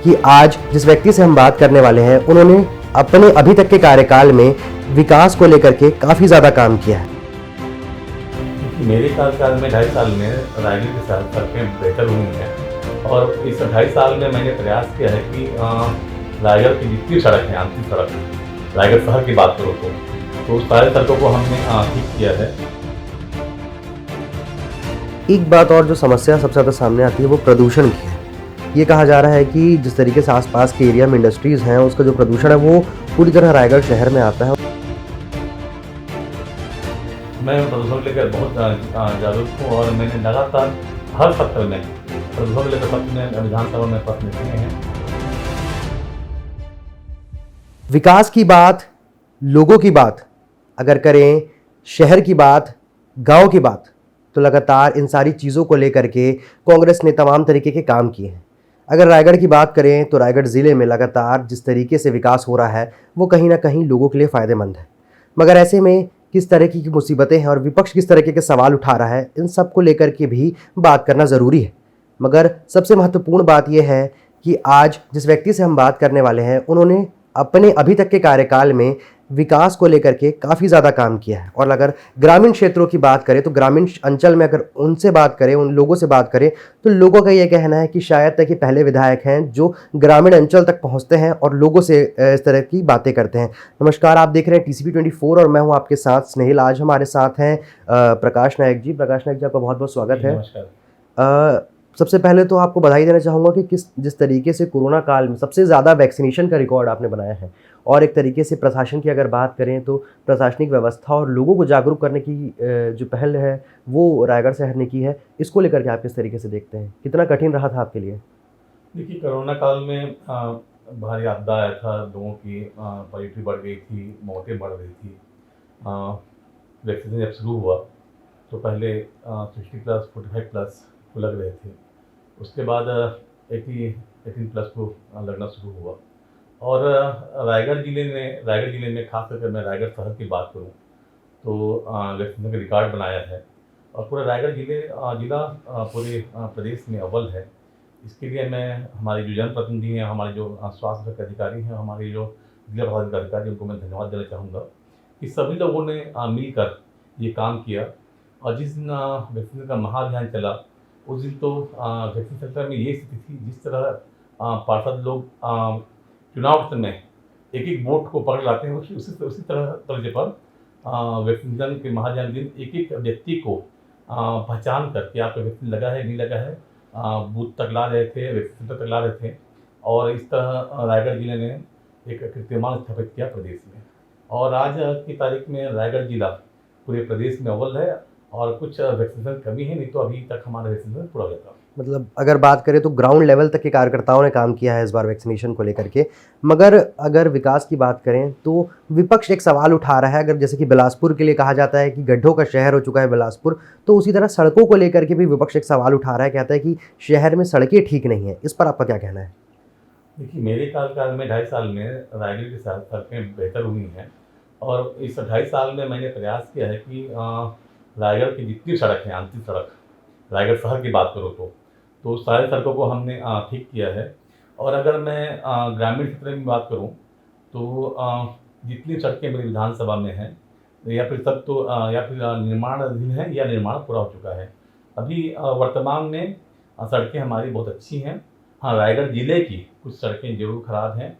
कि आज जिस व्यक्ति से हम बात करने वाले हैं उन्होंने अपने अभी तक के कार्यकाल में विकास को लेकर के काफ़ी ज़्यादा काम किया है। मेरे कार्यकाल में 2.5 साल में रायगढ़ की सड़कें बेहतर हुई हैं और इस 2.5 साल में मैंने प्रयास किया है कि रायगढ़ की जितनी सड़क हैं, आंतरिक सड़क, रायगढ़ शहर की बात करूँ तो सारे सड़कों को हमने ठीक किया है। एक बात और जो समस्या सबसे ज़्यादा सामने आती है वो प्रदूषण की है। ये कहा जा रहा है कि जिस तरीके से आसपास के एरिया में इंडस्ट्रीज़ हैं उसका जो प्रदूषण है वो पूरी तरह रायगढ़ शहर में आता है। मैं प्रदूषण को लेकर बहुत जागरूक हूँ और मैंने लगातार हर सत्र में प्रदूषण को लेकर सत्र में विधानसभा में प्रश्न किए हैं। विकास की बात, लोगों की बात अगर करें, शहर की बात, गांव की बात, तो लगातार इन सारी चीज़ों को लेकर के कांग्रेस ने तमाम तरीके के काम किए हैं। अगर रायगढ़ की बात करें तो रायगढ़ ज़िले में लगातार जिस तरीके से विकास हो रहा है वो कहीं ना कहीं लोगों के लिए फ़ायदेमंद है। मगर ऐसे में किस तरह की मुसीबतें हैं और विपक्ष किस तरीके के सवाल उठा रहा है, इन सब को लेकर के भी बात करना ज़रूरी है। मगर सबसे महत्वपूर्ण बात यह है कि आज जिस व्यक्ति से हम बात करने वाले हैं उन्होंने अपने अभी तक के कार्यकाल में विकास को लेकर के काफ़ी ज़्यादा काम किया है। और अगर ग्रामीण क्षेत्रों की बात करें तो ग्रामीण अंचल में अगर उनसे बात करें, उन लोगों से बात करें तो लोगों का ये कहना है कि शायद तक ये पहले विधायक हैं जो ग्रामीण अंचल तक पहुंचते हैं और लोगों से इस तरह की बातें करते हैं। नमस्कार, आप देख रहे हैं TCP 24 और मैं हूं आपके साथ स्नेहिल। आज हमारे साथ हैं प्रकाश नायक जी। प्रकाश नायक जी, आपका बहुत बहुत स्वागत है। नमस्कार। सबसे पहले तो आपको बधाई देना चाहूँगा कि जिस तरीके से कोरोना काल में सबसे ज़्यादा वैक्सीनेशन का रिकॉर्ड आपने बनाया है और एक तरीके से प्रशासन की अगर बात करें तो प्रशासनिक व्यवस्था और लोगों को जागरूक करने की जो पहल है वो रायगढ़ शहर ने की है। इसको लेकर के आप किस तरीके से देखते हैं, कितना कठिन रहा था आपके लिए? देखिए, कोरोना काल में भारी आपदा आया था, लोगों की पॉजिटिव बढ़ गई थी, मौतें बढ़ गई थी। वैक्सीन जब शुरू हुआ तो पहले 60+ 45+ को लग रहे थे, उसके बाद 18+ को लगना शुरू हुआ। और रायगढ़ ज़िले में खास करके मैं रायगढ़ शहर की बात करूं तो वैक्सीन का रिकॉर्ड बनाया है और पूरा रायगढ़ जिला पूरे प्रदेश में अव्वल है। इसके लिए मैं हमारे जो जनप्रतिनिधि हैं, हमारे जो स्वास्थ्य के अधिकारी हैं, हमारे जो जिला प्रशासन के अधिकारी, उनको मैं धन्यवाद देना चाहूँगा कि सभी लोगों ने मिलकर ये काम किया। और जिस दिन वैक्सीन का महाअभियान चला उस दिन तो वैक्सीन सेंटर में ये स्थिति थी, जिस तरह पार्षद लोग चुनाव समय एक एक वोट को पकड़ लाते हैं, उसी तर्ज पर वैक्सीनेशन के महाअभियान दिन एक एक व्यक्ति को पहचान करके आपका वैक्सीन लगा है नहीं लगा है बूथ तक ला रहे थे, वैक्सीन सेंटर तक ला रहे थे। और इस तरह रायगढ़ जिले ने एक कीर्तिमान स्थापित किया प्रदेश में। और आज की तारीख में रायगढ़ जिला पूरे प्रदेश में अव्वल है और कुछ वैक्सीनेशन कमी है, नहीं तो अभी तक हमारा वैक्सीनेशन पूरा हो जाता। मतलब अगर बात करें तो ग्राउंड लेवल तक के कार्यकर्ताओं ने काम किया है इस बार वैक्सीनेशन को लेकर के। मगर अगर विकास की बात करें तो विपक्ष एक सवाल उठा रहा है। अगर जैसे कि बिलासपुर के लिए कहा जाता है कि गड्ढों का शहर हो चुका है बिलासपुर, तो उसी तरह सड़कों को लेकर के भी विपक्ष एक सवाल उठा रहा है। कहता है कि शहर में सड़कें ठीक नहीं हैं। इस पर आपका क्या कहना है? देखिए, मेरे कार्यकाल में 2.5 साल में रायगढ़ की सड़कें बेहतर हुई हैं और इस 2.5 साल में मैंने प्रयास किया है कि रायगढ़ की जितनी सड़क हैं, आंतरिक सड़क, रायगढ़ शहर की बात करूँ तो सारे सड़कों को हमने ठीक किया है। और अगर मैं ग्रामीण क्षेत्र की बात करूँ तो जितनी सड़कें मेरी विधानसभा में हैं या फिर सब तो या फिर निर्माणाधीन है या निर्माण पूरा हो चुका है। अभी वर्तमान में सड़कें हमारी बहुत अच्छी हैं। हाँ, रायगढ़ ज़िले की कुछ सड़कें ज़रूर ख़राब हैं।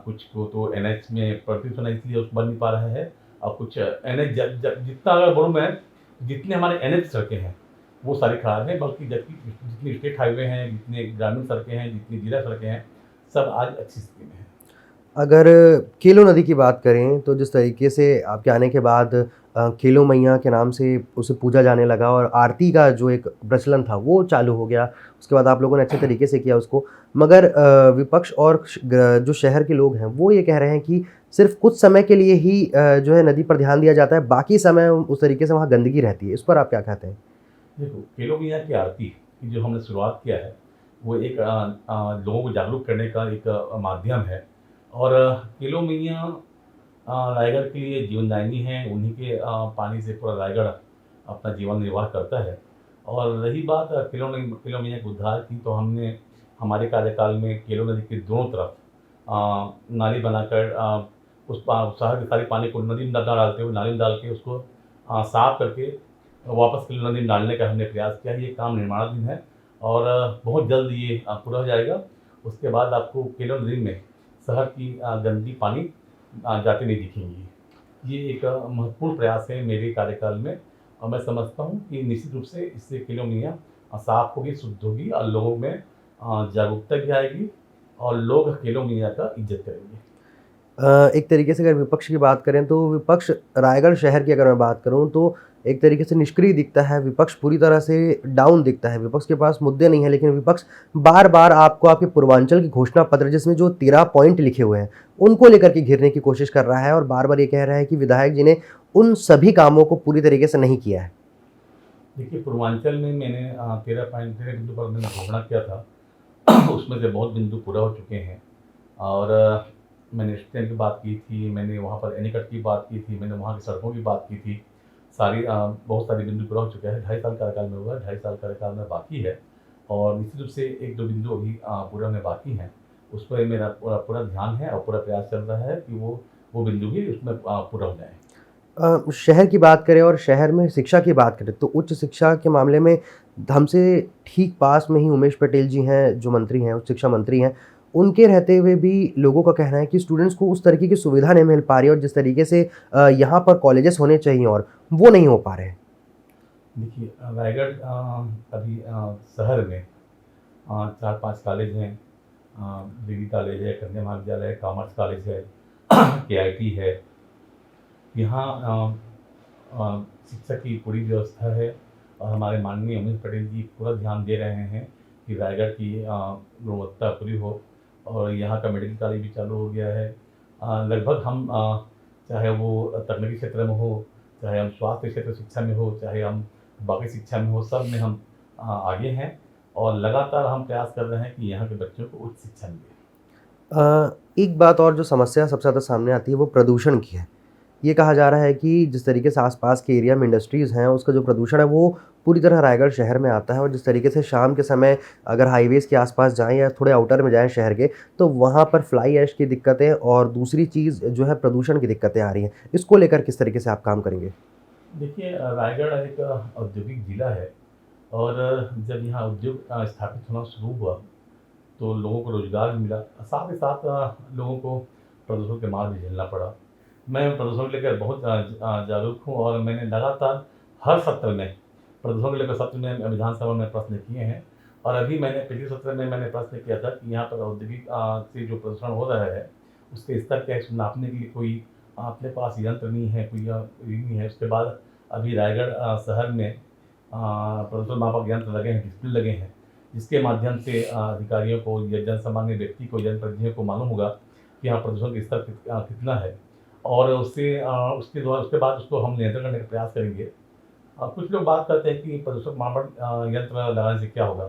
कुछ को तो NH में प्रदूषण है इसलिए उसको बन नहीं पा रहा है और कुछ NH जितना अगर बोलूँ मैं, जितने हमारे NH सड़कें हैं वो सारी खराब हैं, बल्कि जबकि जितनी स्टेट हाईवे हैं, जितने ग्रामीण सड़कें हैं, जितनी जिला सड़कें हैं, सब आज अच्छी स्थिति में हैं। अगर केलो नदी की बात करें तो जिस तरीके से आपके आने के बाद केलो मैया के नाम से उसे पूजा जाने लगा और आरती का जो एक प्रचलन था वो चालू हो गया। उसके बाद आप लोगों ने अच्छे तरीके से किया उसको। मगर विपक्ष और जो शहर के लोग हैं वो ये कह रहे हैं कि सिर्फ कुछ समय के लिए ही जो है नदी पर ध्यान दिया जाता है, बाकी समय उस तरीके से वहाँ गंदगी रहती है। इस पर आप क्या कहते हैं? देखो, केलो मैया की आरती की जो हमने शुरुआत किया है वो एक लोगों को जागरूक करने का एक माध्यम है। और केलो मैया रायगढ़ के लिए जीवनदायिनी हैं, उन्हीं के पानी से पूरा रायगढ़ अपना जीवन निर्वाह करता है। और रही बात किलो मैया के उद्धार की, तो हमारे कार्यकाल में केलो नदी के दोनों तरफ नाली बनाकर शहर के सारे पानी को नदी में ना डालते हुए नाली में डाल के उसको साफ करके वापस केलो नदी में डालने का हमने प्रयास किया। ये काम निर्माणाधीन है और बहुत जल्द ये पूरा हो जाएगा। उसके बाद आपको केलो नदी में शहर की गंदी पानी जाते नहीं दिखेंगी। ये एक महत्वपूर्ण प्रयास है मेरे कार्यकाल में और मैं समझता हूँ कि निश्चित रूप से इससे केलो नदियाँ साफ होगी, शुद्ध होगी और लोगों में जागरूकता भी आएगी और लोग केलो नदिया का इज्जत करेंगे। एक तरीके से अगर विपक्ष की बात करें तो विपक्ष रायगढ़ शहर की अगर मैं बात करूं तो एक तरीके से निष्क्रिय दिखता है, विपक्ष पूरी तरह से डाउन दिखता है, विपक्ष के पास मुद्दे नहीं है, लेकिन विपक्ष बार बार आपको आपके पूर्वांचल की घोषणा पत्र जिसमें जो 13 पॉइंट लिखे हुए हैं उनको लेकर के घिरने की कोशिश कर रहा है और बार बार ये कह रहा है कि विधायक जी ने उन सभी कामों को पूरी तरीके से नहीं किया है। देखिए, पूर्वांचल में मैंने 13 बिंदु पर मैंने घोषणा किया था उसमें से बहुत बिंदु पूरा हो चुके हैं और मैंने स्टैंड की बात की थी, मैंने वहाँ पर एनीकट की बात की थी, मैंने वहाँ की सड़कों की बात की थी। बहुत सारे बिंदु पूरा हो चुका है। 2.5 साल कार्यकाल में हुआ है, 2.5 साल कार्यकाल में बाकी है और निश्चित रूप से 1-2 बिंदु अभी पूरा होने बाकी हैं। उस पर मेरा पूरा ध्यान है और पूरा प्रयास चल रहा है कि वो बिंदु भी उसमें पूरा हो जाए। शहर की बात करें और शहर में शिक्षा की बात करें तो उच्च शिक्षा के मामले में हमसे ठीक पास में ही उमेश पटेल जी हैं जो मंत्री हैं, उच्च शिक्षा मंत्री हैं। उनके रहते हुए भी लोगों का कहना है कि स्टूडेंट्स को उस तरीके की सुविधा नहीं मिल पा रही है और जिस तरीके से यहाँ पर कॉलेजेस होने चाहिए और वो नहीं हो पा रहे हैं। देखिए, रायगढ़ अभी शहर में 4-5 कॉलेज हैं। डिग्री कॉलेज है, कन्या महाविद्यालय है, कॉमर्स कॉलेज है, केआईटी है। यहाँ शिक्षा की पूरी व्यवस्था है और हमारे माननीय उमेश पटेल जी पूरा ध्यान दे रहे हैं कि रायगढ़ की गुणवत्ता पूरी हो और यहाँ का मेडिकल कॉलेज भी चालू हो गया है। लगभग हम चाहे वो तकनीकी क्षेत्र में हो, चाहे हम स्वास्थ्य क्षेत्र शिक्षा में हो, चाहे हम बाकी शिक्षा में हो, सब में हम आगे हैं और लगातार हम प्रयास कर रहे हैं कि यहाँ के बच्चों को उच्च शिक्षा मिले। एक बात और जो समस्या सबसे ज़्यादा सामने आती है वो प्रदूषण की है। ये कहा जा रहा है कि जिस तरीके से आसपास के एरिया में इंडस्ट्रीज़ हैं उसका जो प्रदूषण है वो पूरी तरह रायगढ़ शहर में आता है और जिस तरीके से शाम के समय अगर हाईवेज़ के आसपास जाएँ या थोड़े आउटर में जाएँ शहर के तो वहाँ पर फ्लाई ऐश की दिक्कतें और दूसरी चीज़ जो है प्रदूषण की दिक्कतें आ रही हैं। इसको लेकर किस तरीके से आप काम करेंगे? देखिए, रायगढ़ एक औद्योगिक जिला है और जब यहाँ उद्योग स्थापित होना शुरू हुआ तो लोगों को रोजगार भी मिला, साथ ही साथ लोगों को प्रदूषण के मार भी झेलना पड़ा। मैं प्रदूषण को लेकर बहुत जागरूक हूँ और मैंने लगातार हर सत्र में प्रदूषण को लेकर सत्र में विधानसभा में प्रश्न किए हैं और अभी मैंने पिछले सत्र में मैंने प्रश्न किया था कि यहाँ पर औद्योगिक से जो प्रदूषण हो रहा है उसके स्तर क्या है, इसको नापने के लिए कोई अपने पास यंत्र नहीं है, कोई रीडिंग नहीं है। उसके बाद अभी रायगढ़ शहर में प्रदूषण मापक यंत्र लगे हैं, डिस्प्ले लगे हैं, जिसके माध्यम से अधिकारियों को या जन सामान्य व्यक्ति को, जनप्रतिनिधियों को मालूम होगा कि यहाँ प्रदूषण का स्तर कितना है और उसके बाद उसको हम नियंत्रण करने का प्रयास करेंगे। कुछ लोग बात करते हैं कि प्रदूषण मापक यंत्र लगाने से क्या होगा,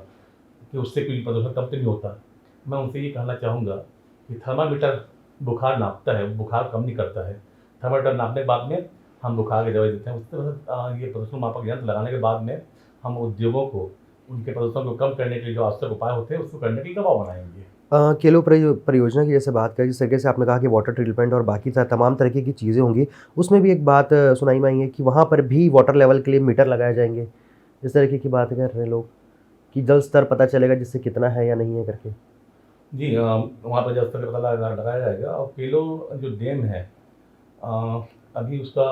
कि उससे कोई प्रदूषण कम तो नहीं होता। मैं उनसे ये कहना चाहूँगा कि थर्मामीटर बुखार नापता है, बुखार कम नहीं करता है। थर्मामीटर नापने के बाद में हम बुखार की दवाई देते हैं। उसके बाद ये प्रदूषण मापक यंत्र लगाने के बाद में हम उद्योगों को उनके प्रदूषण को कम करने के लिए जो आवश्यक उपाय होते हैं उसको करने के लिए दबाव बनाएंगे। केलो परियोजना की जैसे बात करें, जिस तरीके से आपने कहा कि वाटर ट्रीटमेंट और बाकी तमाम तरीके की चीज़ें होंगी, उसमें भी एक बात सुनाई में आई है कि वहाँ पर भी वाटर लेवल के लिए मीटर लगाए जाएंगे। इस तरीके की बात कर रहे हैं लोग कि जल स्तर पता चलेगा जिससे कितना है या नहीं है करके। जी, वहाँ पर जल स्तर का पता लगाया जाएगा और केलो जो डैम है अभी उसका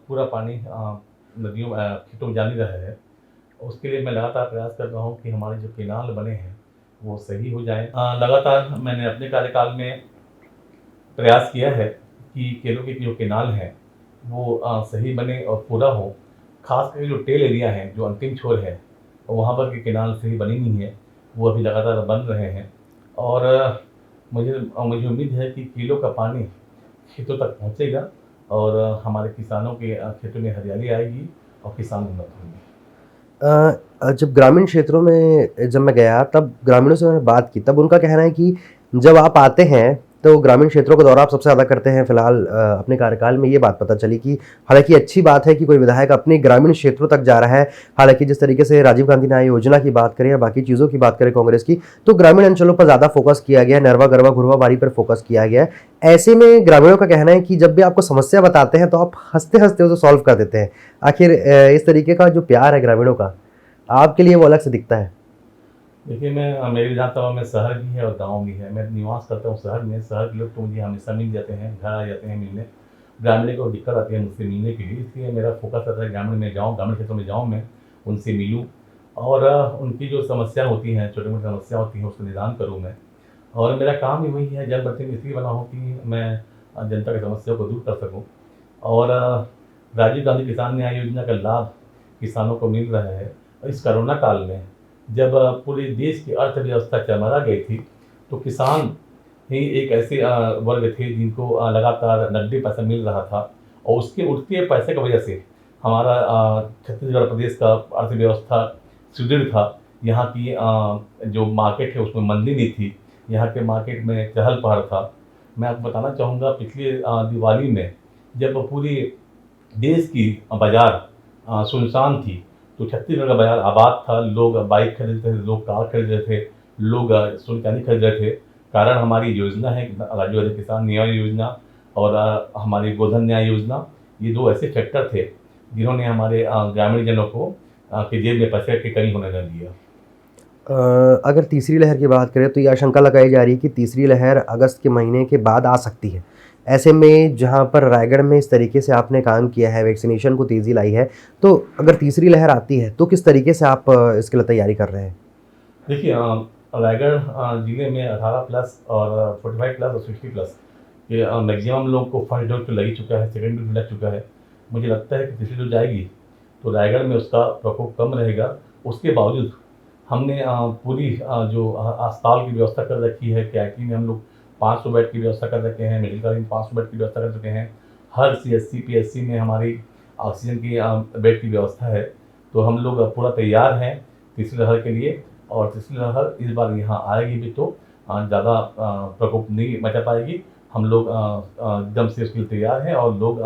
पूरा पानी नदियों खेतों में जा नहीं रहा है। उसके लिए मैं लगातार प्रयास कर रहा हूँ कि हमारे जो केनाल बने हैं वो सही हो जाए। लगातार मैंने अपने कार्यकाल में प्रयास किया है कि केलों के जो केनाल हैं वो सही बने और पूरा हो। खास करके जो टेल एरिया है, जो अंतिम छोर है, वहाँ पर के केनाल सही बनी नहीं है, वो अभी लगातार बन रहे हैं और मुझे उम्मीद है कि केलों का पानी खेतों तक पहुँचेगा और हमारे किसानों के खेतों में हरियाली आएगी और किसान उन्नत होंगे। जब ग्रामीण क्षेत्रों में जब मैं गया तब ग्रामीणों से मैंने बात की तब उनका कहना है कि जब आप आते हैं तो ग्रामीण क्षेत्रों का दौरा आप सबसे ज़्यादा करते हैं फिलहाल अपने कार्यकाल में, ये बात पता चली कि हालांकि अच्छी बात है कि कोई विधायक अपने ग्रामीण क्षेत्रों तक जा रहा है। हालांकि जिस तरीके से राजीव गांधी न्याय योजना की बात करें या बाकी चीज़ों की बात करें कांग्रेस की, तो ग्रामीण अंचलों पर ज़्यादा फोकस किया गया है, नरवा गरवा घुरवा बारी पर फोकस किया गया है। ऐसे में ग्रामीणों का कहना है कि जब भी आपको समस्या बताते हैं तो आप हंसते हंसते उसे सॉल्व कर देते हैं। आखिर इस तरीके का जो प्यार है ग्रामीणों का, आपके लिए वो अलग से दिखता है। देखिए, मैं मेरे विधानसभा में शहर भी है और गांव भी है। मैं निवास करता हूँ शहर में। शहर के लोग तो मुझे हमेशा मिल जाते हैं, घर आ जाते हैं मिलने। ग्रामीण को दिक्कत आती है मुझसे मिलने के लिए, इसलिए मेरा फोकस रहता है ग्रामीण में जाऊँ, ग्रामीण क्षेत्रों में जाऊँ, मैं उनसे मिलूँ और उनकी जो समस्या होती हैं, छोटी मोटी समस्या होती हैं, उसका निदान करूँ मैं। और मेरा काम ही वही है, जनप्रतिनिधि इसलिए बना हूँ कि मैं जनता की समस्याओं को दूर कर सकूँ। और राजीव गांधी किसान न्याय योजना का लाभ किसानों को मिल रहा है। और इस कोरोना काल में जब पूरे देश की अर्थव्यवस्था चरमरा गई थी, तो किसान ही एक ऐसे वर्ग थे जिनको लगातार नकदी पैसा मिल रहा था। और उसके उठते पैसे की वजह से हमारा छत्तीसगढ़ प्रदेश का अर्थव्यवस्था सुदृढ़ था। यहाँ की जो मार्केट है उसमें मंदी नहीं थी, यहाँ के मार्केट में चहल पहल था। मैं आपको बताना चाहूँगा, पिछले दिवाली में जब पूरी देश की बाजार सुनसान थी, तो छत्तीसगढ़ का बाजार आबाद था। लोग बाइक खरीद रहे थे, लोग कार खरीद रहे थे, लोग सोने चांदी खरीद रहे थे। कारण हमारी योजना है राजीव गांधी किसान न्याय योजना और हमारी गोधन न्याय योजना। ये दो ऐसे फैक्टर थे जिन्होंने हमारे ग्रामीण जनों को के जेब में पैसे की कमी होने न दिया। अगर तीसरी लहर की बात करें तो ये आशंका लगाई जा रही है कि तीसरी लहर अगस्त के महीने के बाद आ सकती है। ऐसे में जहां पर रायगढ़ में इस तरीके से आपने काम किया है, वैक्सीनेशन को तेज़ी लाई है, तो अगर तीसरी लहर आती है तो किस तरीके से आप इसके लिए तैयारी कर रहे हैं? देखिए, रायगढ़ जिले में 18 प्लस और 45 प्लस और 60 प्लस ये मैक्सिमम लोगों को फर्स्ट डोज तो लग ही चुका है, सेकेंड डोज लग चुका है। मुझे लगता है कि तीसरी डोज जाएगी तो रायगढ़ में उसका प्रकोप कम रहेगा। उसके बावजूद हमने पूरी जो अस्पताल की व्यवस्था कर रखी है। केआईटी में हम लोग 500 बेड की व्यवस्था कर रखे हैं, मेडिकल कॉलेज में 500 बेड की व्यवस्था कर चुके हैं। हर सीएससी पीएससी में हमारी ऑक्सीजन की बेड की व्यवस्था है। तो हम लोग पूरा तैयार हैं तीसरी लहर के लिए। और तीसरी लहर इस बार यहाँ आएगी भी तो ज़्यादा प्रकोप नहीं मचा पाएगी। हम लोग एकदम से उसके लिए तैयार हैं और लोग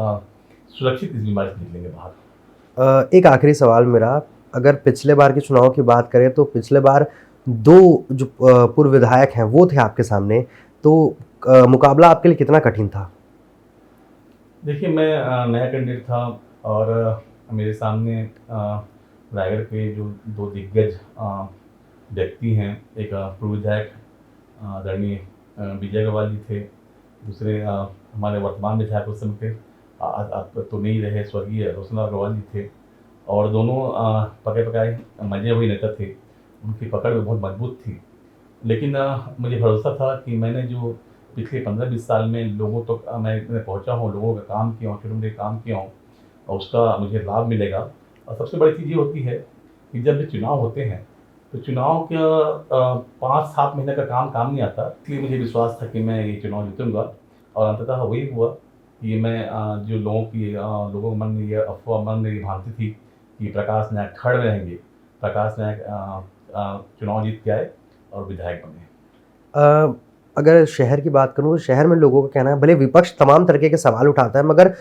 सुरक्षित इस बीमारी से निकलेंगे बाहर। एक आखिरी सवाल मेरा, अगर पिछले बार के चुनाव की बात करें तो पिछले बार दो जो पूर्व विधायक हैं वो थे आपके सामने, तो मुकाबला आपके लिए कितना कठिन था? देखिए, मैं नया कैंडिडेट था और मेरे सामने रायगढ़ के जो दो दिग्गज व्यक्ति हैं, एक पूर्व विधायक आदरणीय विजय अग्रवाल जी थे। दूसरे हमारे वर्तमान विधायक उस समय के आप तो नहीं रहे, स्वर्गीय रोशन अग्रवाल जी थे। और दोनों पके पकाए मंजे हुए नेता थे। उनकी पकड़ भी बहुत मजबूत थी। लेकिन मुझे भरोसा था कि मैंने जो पिछले 15-20 साल में लोगों तक मैं पहुंचा हूं, लोगों का काम किया हूँ, छोटे मोटे काम किया हूँ, और उसका मुझे लाभ मिलेगा। और सबसे बड़ी चीज़ ये होती है कि जब भी चुनाव होते हैं तो चुनाव का 5-7 महीने का काम नहीं आता। इसलिए मुझे विश्वास था कि मैं ये चुनाव जीतूंगा। और अंततः वही हुआ कि मैं जो लोगों के मन में ये अफवाह, मन में ये भ्रांति थी कि प्रकाश नायक खड़े रहेंगे, प्रकाश नायक चुनाव जीत के आए और विधायक बने। अ, अगर शहर की बात करूँ तो शहर में लोगों का कहना है, भले विपक्ष तमाम तरीके के सवाल उठाता है, मगर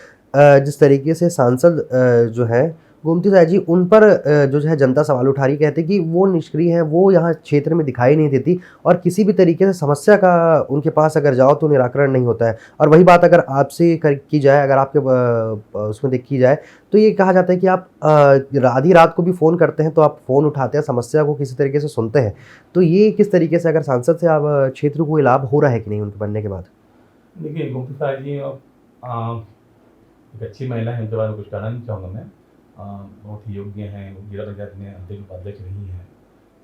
जिस तरीके से सांसद जो है गोमती राय जी, उन पर जो है जनता सवाल उठा रही, कहते कि वो निष्क्रिय हैं, वो यहाँ क्षेत्र में दिखाई नहीं देती और किसी भी तरीके से समस्या का उनके पास अगर जाओ तो निराकरण नहीं होता है। और वही बात अगर आपसे की जाए, अगर आपके उसमें देखी जाए तो ये कहा जाता है कि आप आधी रात को भी फ़ोन करते हैं तो आप फ़ोन उठाते हैं, समस्या को किसी तरीके से सुनते हैं। तो ये किस तरीके से, अगर सांसद से आप क्षेत्र को लाभ हो रहा है कि नहीं उनके बनने के बाद? देखिए, गोमती साहब जी एक अच्छी महिला है, उनके बारे में कुछ कहना नहीं चाहूँगा मैं। बहुत ही योग्य हैं, वो जिला पंचायत में अध्यक्ष उपाध्यक्ष रही हैं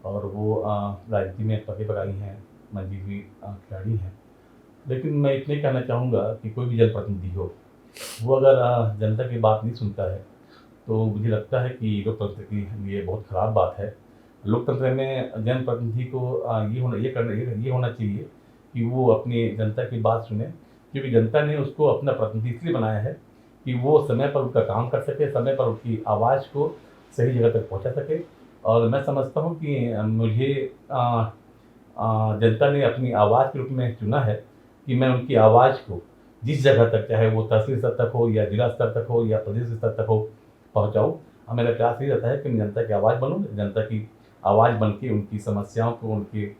और वो राजनीति में पके पकाई हैं, मंजी हुई खिलाड़ी हैं। लेकिन मैं इतने कहना चाहूँगा कि कोई भी जनप्रतिनिधि हो, वो अगर जनता की बात नहीं सुनता है तो मुझे लगता है कि लोकतंत्र के लिए बहुत ख़राब बात है। लोकतंत्र में जनप्रतिनिधि को ये होना चाहिए कि वो अपनी जनता की बात सुने, क्योंकि जनता ने उसको अपना प्रतिनिधि इसलिए बनाया है कि वो समय पर उनका काम कर सके, समय पर उनकी आवाज़ को सही जगह तक पहुंचा सके। और मैं समझता हूं कि मुझे जनता ने अपनी आवाज़ के रूप में चुना है, कि मैं उनकी आवाज़ को जिस जगह तक, चाहे वो तहसील स्तर तक हो या जिला स्तर तक हो या प्रदेश स्तर तक हो, पहुँचाऊँ। और मेरा प्रयास ये रहता है कि मैं जनता की आवाज़ बनूँ, जनता की आवाज़ बन के उनकी समस्याओं को, उनकी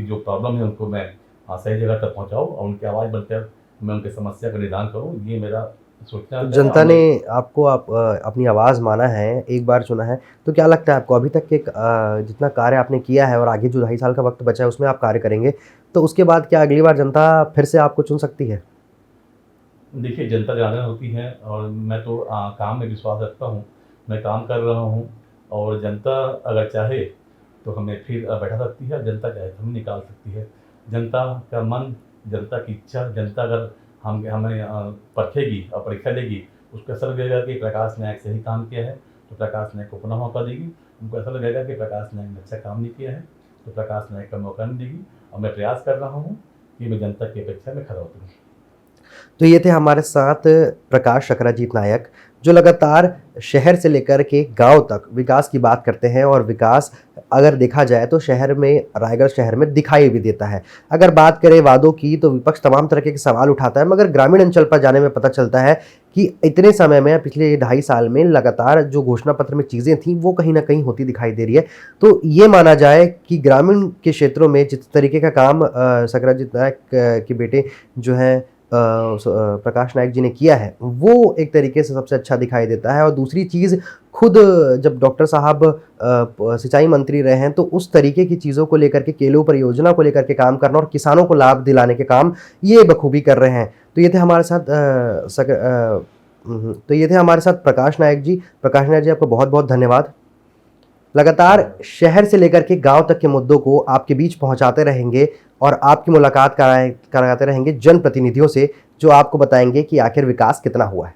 जो प्रॉब्लम है उनको मैं सही जगह तक पहुँचाऊँ और उनकी आवाज़ बनकर मैं उनकी समस्या का निदान करूँ। ये मेरा सोचना है। जनता ने आपको अपनी आवाज़ माना है, एक बार चुना है, तो क्या लगता है आपको अभी तक के जितना कार्य आपने किया है और आगे जो 2.5 साल का वक्त बचा है उसमें आप कार्य करेंगे, तो उसके बाद क्या अगली बार जनता फिर से आपको चुन सकती है? देखिए, जनता जागरण होती है और मैं तो काम में विश्वास रखता हूँ। मैं काम कर रहा हूँ और जनता अगर चाहे तो हमें फिर बैठा सकती है, जनता चाहे तो हमें निकाल सकती है। जनता का मन, जनता की इच्छा, जनता अगर हमें परखेगी और परीक्षा लेगी, उसको ऐसा लगेगा कि प्रकाश नायक सही काम किया है, तो प्रकाश नायक को पुनः मौका देगी। उनको ऐसा लगेगा कि प्रकाश नायक ने अच्छा काम नहीं किया है, तो प्रकाश नायक का मौका नहीं देगी। और मैं प्रयास कर रहा हूँ कि मैं जनता की अपेक्षा में खरा उतरूँ। तो ये थे हमारे साथ प्रकाश चक्राजीत नायक, जो लगातार शहर से लेकर के गांव तक विकास की बात करते हैं और विकास अगर देखा जाए तो शहर में, रायगढ़ शहर में दिखाई भी देता है। अगर बात करें वादों की तो विपक्ष तमाम तरह के सवाल उठाता है, मगर ग्रामीण अंचल पर जाने में पता चलता है कि इतने समय में, पिछले 2.5 साल में लगातार जो घोषणा पत्र में चीज़ें थीं वो कहीं ना कहीं होती दिखाई दे रही है। तो ये माना जाए कि ग्रामीण के क्षेत्रों में जिस तरीके का काम चक्राजीत नायक के बेटे जो हैं प्रकाश नायक जी ने किया है, वो एक तरीके से सबसे अच्छा दिखाई देता है। और दूसरी चीज़, खुद जब डॉक्टर साहब सिंचाई मंत्री रहे हैं तो उस तरीके की चीज़ों को लेकर के, केलो परियोजना को लेकर के काम करना और किसानों को लाभ दिलाने के काम ये बखूबी कर रहे हैं। तो ये थे हमारे साथ तो ये थे हमारे साथ प्रकाश नायक जी। प्रकाश नायक जी, आपको बहुत बहुत धन्यवाद। लगातार शहर से लेकर के गांव तक के मुद्दों को आपके बीच पहुंचाते रहेंगे और आपकी मुलाकात कराते रहेंगे जनप्रतिनिधियों से, जो आपको बताएंगे कि आखिर विकास कितना हुआ है।